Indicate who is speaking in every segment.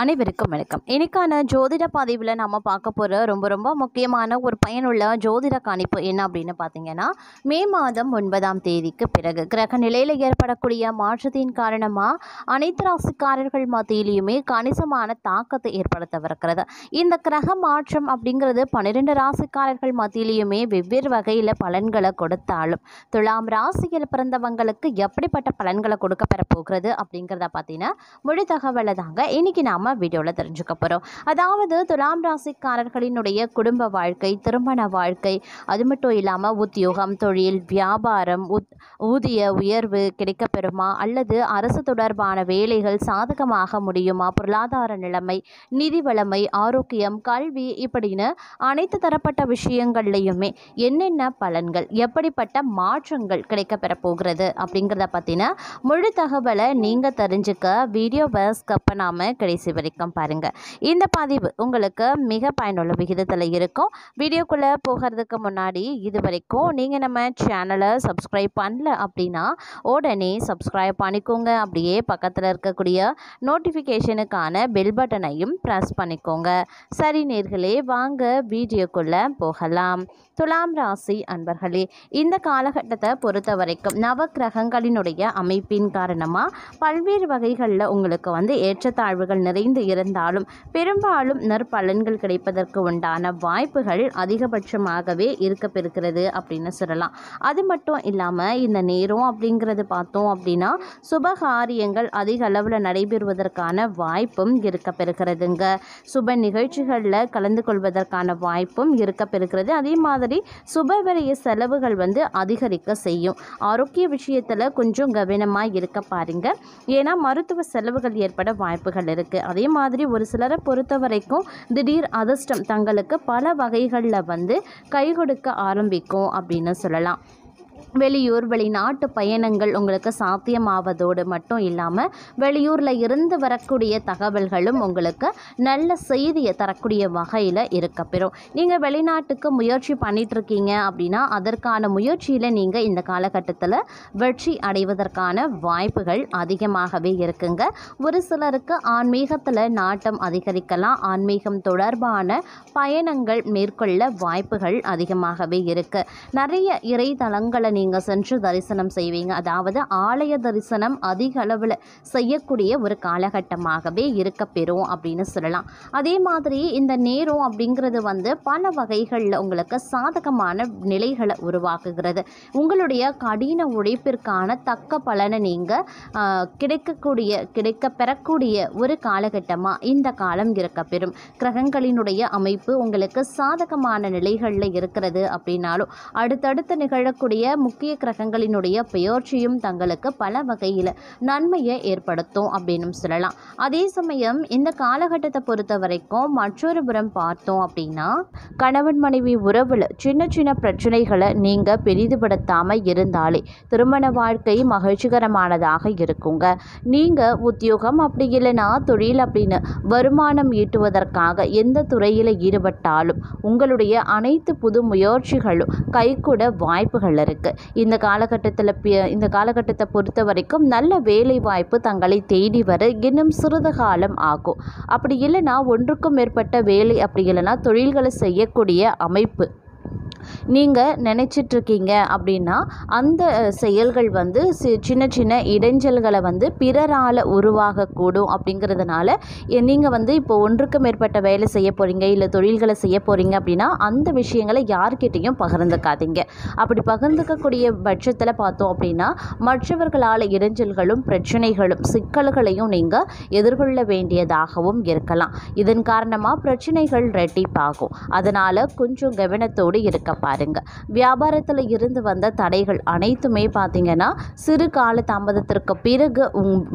Speaker 1: அனைவருக்கும் வணக்கம். இன்னைக்கான ஜோதிட பதிவில் நம்ம பார்க்க போகிற ரொம்ப முக்கியமான ஒரு பயனுள்ள ஜோதிட கணிப்பு என்ன அப்படின்னு பார்த்தீங்கன்னா, மே மாதம் 9ஆம் தேதிக்கு பிறகு கிரக நிலையில் ஏற்படக்கூடிய மாற்றத்தின் காரணமாக அனைத்து ராசிக்காரர்கள் மத்தியிலையுமே கணிசமான தாக்கத்தை ஏற்படுத்தவிருக்கிறது. இந்த கிரக மாற்றம் அப்படிங்கிறது 12 ராசிக்காரர்கள் மத்தியிலையுமே வெவ்வேறு வகையில் பலன்களை கொடுத்தாலும் துலாம் ராசியில் பிறந்தவங்களுக்கு எப்படிப்பட்ட பலன்களை கொடுக்க பெற போகிறது அப்படிங்கிறத பார்த்தீங்கன்னா முழு தகவலை தாங்க இன்னைக்கு நாம் வீடியோவில் தெரிஞ்சுக்க போகிறோம். அதாவது துலாம் ராசிக்காரர்களினுடைய குடும்ப வாழ்க்கை, திருமண வாழ்க்கை, அது மட்டும் இல்லாமல் உத்தியோகம், தொழில், வியாபாரம், ஊதிய உயர்வு கிடைக்கப்பெறுமா, அல்லது அரசு தொடர்பான வேலைகள் சாதகமாக முடியுமா, பொருளாதார நிலைமை, நிதி வளமை, ஆரோக்கியம், கல்வி இப்படின்னு அனைத்து தரப்பட்ட விஷயங்கள்லையுமே என்னென்ன பலன்கள், எப்படிப்பட்ட மாற்றங்கள் கிடைக்கப்பெற போகிறது அப்படிங்கிறத பற்றின முழு தகவலை நீங்கள் தெரிஞ்சுக்க வீடியோவை ஸ்கிப் பண்ணாமல் கடைசி வரைக்கும் பாருங்கள். இந்த பதிவு உங்களுக்கு மிக பயனுள்ள விகிதத்தில் இருக்கும். வீடியோக்குள்ளே போகிறதுக்கு முன்னாடி இது வரைக்கும் நீங்கள் நம்ம சேனலை சப்ஸ்கிரைப் பண்ணல அப்படின்னா உடனே சப்ஸ்கிரைப் பண்ணிக்கோங்க. அப்படியே பக்கத்தில் இருக்கக்கூடிய நோட்டிஃபிகேஷனுக்கான பெல் பட்டனையும் ப்ரெஸ் பண்ணிக்கோங்க. சரி நேர்களே, வாங்க வீடியோக்குள்ளே போகலாம். துலாம் ராசி அன்பர்களே, இந்த காலகட்டத்தை பொறுத்த வரைக்கும் நவக்கிரகங்களினுடைய அமைப்பின் காரணமாக பல்வேறு வகைகளில் உங்களுக்கு ஏற்றத்தாழ்வுகள் நிறைந்து இருந்தாலும் பெரும்பாலும் நற்பலன்கள் கிடைப்பதற்கு உண்டான வாய்ப்புகள் அதிகபட்சமாகவே இருக்கப்பெறுகிறது அப்படின்னு சொல்லலாம். அது மட்டும் இல்லாமல் இந்த நேரம் அப்படிங்கிறது பார்த்தோம் அப்படின்னா சுபகாரியங்கள் அதிக அளவில் நடைபெறுவதற்கான வாய்ப்பும் இருக்கப்பெறுகிறதுங்க. சுப நிகழ்ச்சிகளில் கலந்து கொள்வதற்கான வாய்ப்பும் இருக்கப்பெறுகிறது. அதே மாதிரி சுபவிரய செலவுகள் அதிகரிக்க செய்யும். ஆரோக்கிய விஷயத்தில் கொஞ்சம் கவனமாக இருக்க பாருங்க. ஏன்னா மருத்துவ செலவுகள் ஏற்பட வாய்ப்புகள் இருக்குது. அதே மாதிரி ஒரு சிலரை பொறுத்த வரைக்கும் திடீர் அதிர்ஷ்டம் தங்களுக்கு பல வகைகளில் கை கொடுக்க ஆரம்பிக்கும் அப்படின்னு சொல்லலாம். வெளியூர் வெளிநாட்டு பயணங்கள் உங்களுக்கு சாத்தியமாவதோடு மட்டும் இல்லாமல் வெளியூரில் இருந்து வரக்கூடிய தகவல்களும் உங்களுக்கு நல்ல செய்தியை தரக்கூடிய வகையில் இருக்கப்பெறும். நீங்கள் வெளிநாட்டுக்கு முயற்சி பண்ணிகிட்ருக்கீங்க அப்படின்னா அதற்கான முயற்சியில் நீங்கள் இந்த காலகட்டத்தில் வெற்றி அடைவதற்கான வாய்ப்புகள் அதிகமாகவே இருக்குங்க. ஒரு சிலருக்கு ஆன்மீகத்தில் நாட்டம் அதிகரிக்கலாம். ஆன்மீகம் தொடர்பான பயணங்கள் மேற்கொள்ள வாய்ப்புகள் அதிகமாகவே இருக்குது. நிறைய இறைத்தலங்களை நீங்கள் சென்று தரிசனம் செய்வீங்க. அதாவது ஆலய தரிசனம் அதிக அளவில் செய்யக்கூடிய ஒரு காலகட்டமாகவே இருக்கப்பெறும் அப்படின்னு சொல்லலாம். அதே மாதிரி இந்த நேரம் அப்படிங்கிறது பல வகைகளில் உங்களுக்கு சாதகமான நிலைகளை உருவாக்குகிறது. உங்களுடைய கடின உழைப்பிற்கான தக்க பலனை நீங்கள் கிடைக்கப்பெறக்கூடிய ஒரு காலகட்டமாக இந்த காலம் இருக்கப்பெறும். கிரகங்களினுடைய அமைப்பு உங்களுக்கு சாதகமான நிலைகளில் இருக்கிறது அப்படின்னாலும் அடுத்தடுத்து நிகழக்கூடிய முக்கிய கிரகங்களினுடைய பெயர்ச்சியும் தங்களுக்கு பல வகையில் நன்மையை ஏற்படுத்தும் அப்படின்னு சொல்லலாம். அதே சமயம் இந்த காலகட்டத்தை பொறுத்த வரைக்கும் மற்றொரு புறம் பார்த்தோம் அப்படின்னா கணவன் மனைவி உறவில் சின்ன பிரச்சனைகளை நீங்கள் பெரிதுபடுத்தாமல் இருந்தாலே திருமண வாழ்க்கை மகிழ்ச்சிகரமானதாக இருக்குங்க. நீங்கள் உத்தியோகம் அப்படி இல்லைன்னா தொழில் அப்படின்னு வருமானம் ஈட்டுவதற்காக எந்த துறையில் ஈடுபட்டாலும் உங்களுடைய அனைத்து புது முயற்சிகளும் கைகூட வாய்ப்புகள் இருக்குது. இந்த காலகட்டத்தை பொறுத்த வரைக்கும் நல்ல வேலை வாய்ப்பு தங்களை தேடி வர இன்னும் சிறிது காலம் ஆகும். அப்படி இல்லைன்னா ஒன்றுக்கும் மேற்பட்ட வேலை அப்படி இல்லைன்னா தொழில்களை செய்யக்கூடிய அமைப்பு நீங்கள் நினச்சிட்ருக்கீங்க அப்படின்னா அந்த செயல்கள் சின்ன இடைஞ்சல்களை பிறரால் உருவாகக்கூடும். அப்படிங்கிறதுனால நீங்கள் இப்போ ஒன்றுக்கு மேற்பட்ட வேலை செய்ய போகிறீங்க இல்லை தொழில்களை செய்ய போகிறீங்க அப்படின்னா அந்த விஷயங்களை யார்கிட்டையும் பகிர்ந்துக்காதீங்க. அப்படி பகிர்ந்துக்கக்கூடிய பட்சத்தில் பார்த்தோம் அப்படின்னா மற்றவர்களால் இடைஞ்சல்களும் பிரச்சனைகளும் சிக்கல்களையும் நீங்கள் எதிர்கொள்ள வேண்டியதாகவும் இருக்கலாம். இதன் காரணமாக பிரச்சனைகள் ரெட்டிப்பாகும். அதனால் கொஞ்சம் கவனத்தோடு இருக்க பாருங்க. வியாபாரத்தில் இருந்து வந்த தடைகள் அனைத்துமே பார்த்தீங்கன்னா சிறு கால தாமதத்திற்கு பிறகு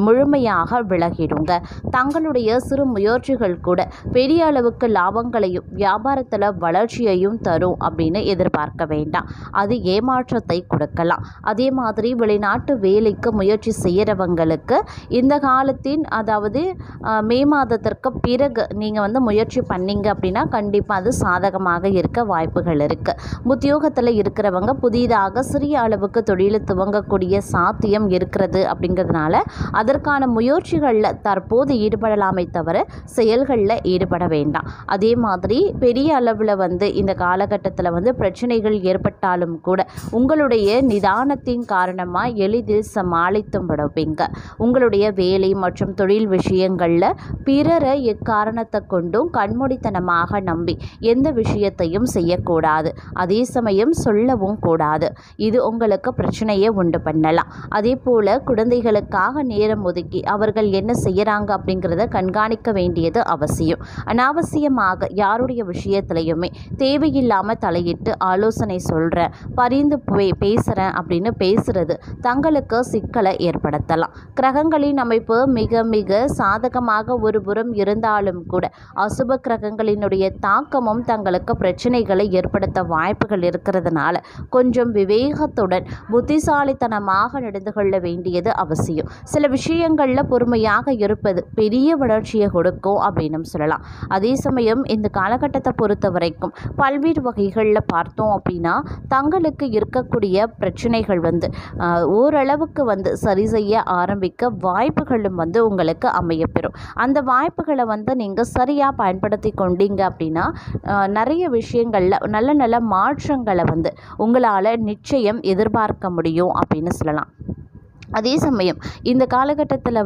Speaker 1: முழுமையாக விலகிடுங்க. தங்களுடைய சிறு முயற்சிகள் கூட பெரிய அளவுக்கு லாபங்களையும் வியாபாரத்தில் வளர்ச்சியையும் தரும் அப்படின்னு எதிர்பார்க்க வேண்டாம். அது ஏமாற்றத்தை கொடுக்கலாம். அதே மாதிரி வெளிநாட்டு வேலைக்கு முயற்சி செய்கிறவங்களுக்கு இந்த காலத்தின் அதாவது மே மாதத்திற்கு பிறகு நீங்கள் முயற்சி பண்ணீங்க அப்படின்னா கண்டிப்பாக அது சாதகமாக இருக்க வாய்ப்புகள் இருக்குது. உத்தியோகத்தில் இருக்கிறவங்க புதிதாக சிறிய அளவுக்கு தொழிலை துவங்கக்கூடிய சாத்தியம் இருக்கிறது அப்படிங்கிறதுனால அதற்கான முயற்சிகளில் தற்போது ஈடுபடலாமே தவிர செயல்களில் ஈடுபட வேண்டாம். அதே மாதிரி பெரிய அளவில் இந்த காலகட்டத்தில் பிரச்சனைகள் ஏற்பட்டாலும் கூட உங்களுடைய நிதானத்தின் காரணமாக எளிதில் சமாளித்து விடுவீங்க. உங்களுடைய வேலை மற்றும் தொழில் விஷயங்களில் பிறரை எக்காரணத்தை கொண்டும் கண்மூடித்தனமாக நம்பி எந்த விஷயத்தையும் செய்யக்கூடாது. அதே சமயம் சொல்லவும் கூடாது. இது உங்களுக்கு பிரச்சனையை உண்டு பண்ணலாம். அதே போல் குழந்தைகளுக்காக நேரம் ஒதுக்கி அவர்கள் என்ன செய்கிறாங்க அப்படிங்கிறத கண்காணிக்க வேண்டியது அவசியம். அனாவசியமாக யாருடைய விஷயத்திலையுமே தேவையில்லாமல் தலையிட்டு ஆலோசனை சொல்கிறேன், பரிந்து பேசுகிறேன் அப்படின்னு பேசுறது தங்களுக்கு சிக்கலை ஏற்படுத்தலாம். கிரகங்களின் அமைப்பு மிக மிக சாதகமாக ஒரு புறம் இருந்தாலும் கூட அசுப கிரகங்களினுடைய தாக்கமும் தங்களுக்கு பிரச்சனைகளை ஏற்படுத்த வாய்ப்புகள் இருக்கிறதுனால கொஞ்சம் விவேகத்துடன் புத்திசாலித்தனமாக நடந்து கொள்ள வேண்டியது அவசியம். சில விஷயங்களில் பொறுமையாக இருப்பது பெரிய வளர்ச்சியை கொடுக்கும் அப்படின்னு சொல்லலாம். அதே சமயம் இந்த காலகட்டத்தை பொறுத்த வரைக்கும் பல்வேறு வகைகளில் பார்த்தோம் அப்படின்னா தங்களுக்கு இருக்கக்கூடிய பிரச்சனைகள் ஓரளவுக்கு சரி செய்ய ஆரம்பிக்க வாய்ப்புகளும் உங்களுக்கு அமையப்பெறும். அந்த வாய்ப்புகளை நீங்கள் சரியாக பயன்படுத்தி கொண்டீங்க அப்படின்னா நிறைய விஷயங்களில் நல்ல நல்ல மாற்றங்களை உங்களால் நிச்சயம் எதிர்பார்க்க முடியும் அப்படின்னு சொல்லலாம். அதே சமயம் இந்த காலகட்டத்தில்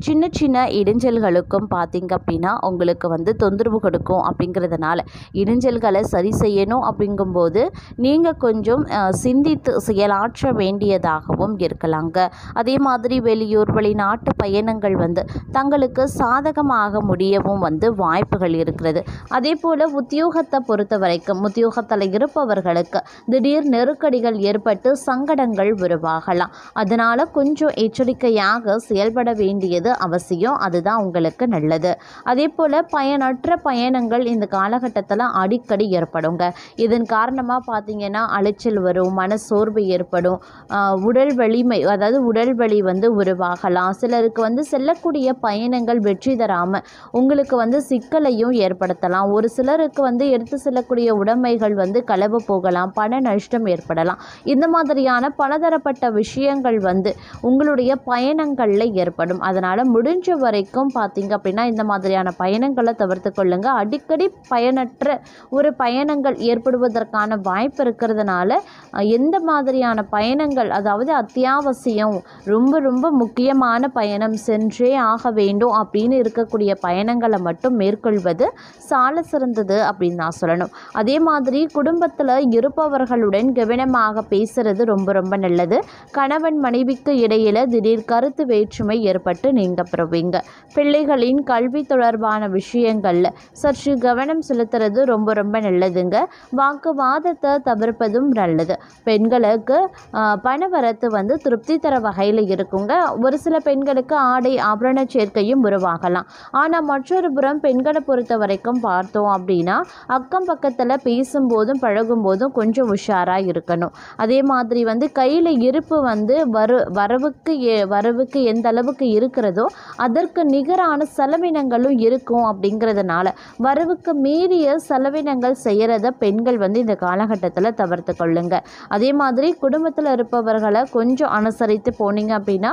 Speaker 1: சின்ன சின்ன இடைஞ்சல்களுக்கும் பார்த்திங்க அப்படின்னா உங்களுக்கு தொந்தரவு கொடுக்கும். அப்படிங்கிறதுனால இடைஞ்சல்களை சரி செய்யணும் அப்படிங்கும்போது நீங்கள் கொஞ்சம் சிந்தித்து செயலாற்ற வேண்டியதாகவும் இருக்கலாங்க. அதே மாதிரி வெளியூர் வெளிநாட்டு பயணங்கள் தங்களுக்கு சாதகமாக முடியவும் வாய்ப்புகள் இருக்கிறது. அதே போல் உத்தியோகத்தை பொறுத்த வரைக்கும் உத்தியோகத்தில் இருப்பவர்களுக்கு திடீர் நெருக்கடிகள் ஏற்பட்டு சங்கடங்கள் உருவாகலாம். அதனால் கொஞ்சம் எச்சரிக்கையாக செயல்பட வேண்டியது அவசியம். அதுதான் உங்களுக்கு நல்லது. அதே போல் பயனற்ற பயணங்கள் இந்த காலகட்டத்தில் அடிக்கடி ஏற்படுங்க. இதன் காரணமாக பார்த்தீங்கன்னா அலைச்சல் வரும், மனசோர்வு ஏற்படும், உடல் வலிமை அதாவது உடல் வலி உருவாகலாம். சிலருக்கு செல்லக்கூடிய பயணங்கள் வெற்றி தராமல் உங்களுக்கு சிக்கலையும் ஏற்படுத்தலாம். ஒரு சிலருக்கு எடுத்து செல்லக்கூடிய உடைமைகள் களவு போகலாம், பண நஷ்டம் ஏற்படலாம். இந்த மாதிரியான பலதரப்பட்ட விஷயங்கள் உங்களுடைய பயணங்களில் ஏற்படும். அதனால் முடிஞ்ச வரைக்கும் பார்த்தீங்க அப்படின்னா இந்த மாதிரியான பயணங்களை தவிர்த்து கொள்ளுங்க. அடிக்கடி பயனற்ற ஒரு பயணங்கள் ஏற்படுவதற்கான வாய்ப்பு இருக்கிறதுனால எந்த மாதிரியான பயணங்கள் அதாவது அத்தியாவசியம் ரொம்ப ரொம்ப முக்கியமான பயணம் சென்றே ஆக வேண்டும் அப்படின்னு இருக்கக்கூடிய பயணங்களை மட்டும் மேற்கொள்வது சால சிறந்தது அப்படின்னு நான் சொல்லணும். அதே மாதிரி குடும்பத்தில் இருப்பவர்களுடன் கவனமாக பேசுறது ரொம்ப ரொம்ப நல்லது. கணவன் மனைவிக்கு இடையில திடீர் கருத்து வேற்றுமை ஏற்பட்டு நீங்க பெறுவீங்க. பிள்ளைகளின் கல்வி தொடர்பான விஷயங்கள்ல சற்று கவனம் செலுத்துறது ரொம்ப ரொம்ப நல்லதுங்க. வாக்குவாதத்தை தவிர்ப்பதும் நல்லது. பெண்களுக்கு பணவரத்து திருப்தி தர வகையில் இருக்குங்க. ஒரு சில பெண்களுக்கு ஆடை ஆபரண சேர்க்கையும் உருவாகலாம். ஆனால் மற்றொரு புறம் பெண்களை பொறுத்த வரைக்கும் பார்த்தோம் அப்படின்னா அக்கம் பக்கத்தில் பேசும்போதும் பழகும்போதும் கொஞ்சம் உஷாராக இருக்கணும். அதே மாதிரி கையில் இருப்பு வரவுக்கு எந்த அளவுக்கு இருக்கிறதோ அதற்கு நிகரான செலவினங்களும் இருக்கும். அப்படிங்கிறதுனால வரவுக்கு மீறிய செலவினங்கள் செய்கிறத பெண்கள் இந்த காலகட்டத்தில் தவிர்த்து கொள்ளுங்க. அதே மாதிரி குடும்பத்தில் இருப்பவர்களை கொஞ்சம் அனுசரித்து போனீங்க அப்படின்னா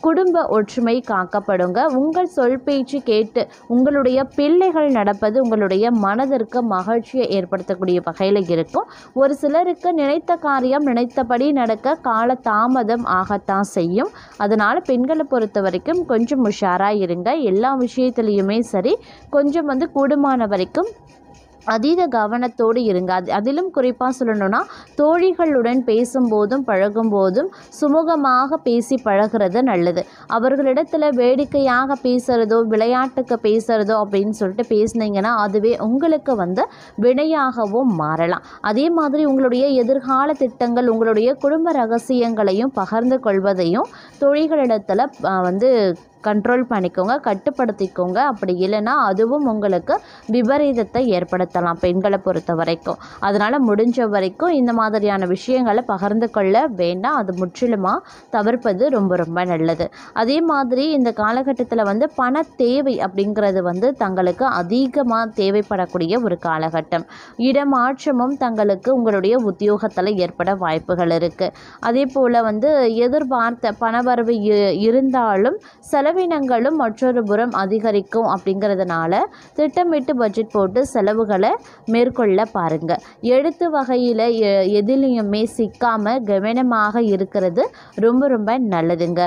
Speaker 1: குடும்ப ஒற்றுமை காக்கப்படுங்க. உங்கள் சொல் பேச்சு கேட்டு உங்களுடைய பிள்ளைகள் நடப்பது உங்களுடைய மனதிற்கு மகிழ்ச்சியை ஏற்படுத்தக்கூடிய வகையில் இருக்கும். ஒரு சிலருக்கு நினைத்த காரியம் நினைத்தபடி நடக்க கால தாமதம் ஆகத்தான் செய்யும். அதனால் பெண்களை பொறுத்த வரைக்கும் கொஞ்சம் உஷாராக இருங்க. எல்லா விஷயத்துலையுமே சரி கொஞ்சம் கூடுமான வரைக்கும் அதீத கவனத்தோடு இருங்க. அதிலும் குறிப்பாக சொல்லணும்னா தோழிகளுடன் பேசும்போதும் பழகும்போதும் சுமூகமாக பேசி பழகிறது நல்லது. அவர்களிடத்தில் வேடிக்கையாக பேசுகிறதோ விளையாட்டுக்கு பேசுகிறதோ அப்படின்னு சொல்லிட்டு பேசுனீங்கன்னா அதுவே உங்களுக்கு வினையாகவும் மாறலாம். அதே மாதிரி உங்களுடைய எதிர்கால திட்டங்கள் உங்களுடைய குடும்ப ரகசியங்களையும் பகிர்ந்து கொள்வதையும் தோழிகளிடத்தில் கண்ட்ரோல் பண்ணிக்கோங்க, கட்டுப்படுத்திக்கோங்க. அப்படி இல்லைன்னா அதுவும் உங்களுக்கு விபரீதத்தை ஏற்படுத்தலாம் பெண்களை பொறுத்த வரைக்கும். அதனால் முடிஞ்ச வரைக்கும் இந்த மாதிரியான விஷயங்களை பகிர்ந்து கொள்ள வேண்டாம். அது முற்றிலுமாக தவிர்ப்பது ரொம்ப ரொம்ப நல்லது. அதே மாதிரி இந்த காலகட்டத்தில் வந்து பண தேவை அப்படிங்கிறது வந்து தங்களுக்கு அதிகமாக தேவைப்படக்கூடிய ஒரு காலகட்டம். இடமாற்றமும் தங்களுக்கு உங்களுடைய உத்தியோகத்தில் ஏற்பட வாய்ப்புகள் இருக்குது. அதே போல் வந்து எதிர்பார்த்த பணவரவு இருந்தாலும் செலவினங்களும் மற்றொரு புறம் அதிகரிக்கும். அப்படிங்கிறதுனால திட்டமிட்டு பட்ஜெட் போட்டு செலவுகளை மேற்கொள்ள பாருங்கள். எழுத்து வகையில் எதிலையுமே சிக்காமல் கவனமாக இருக்கிறது ரொம்ப ரொம்ப நல்லதுங்க.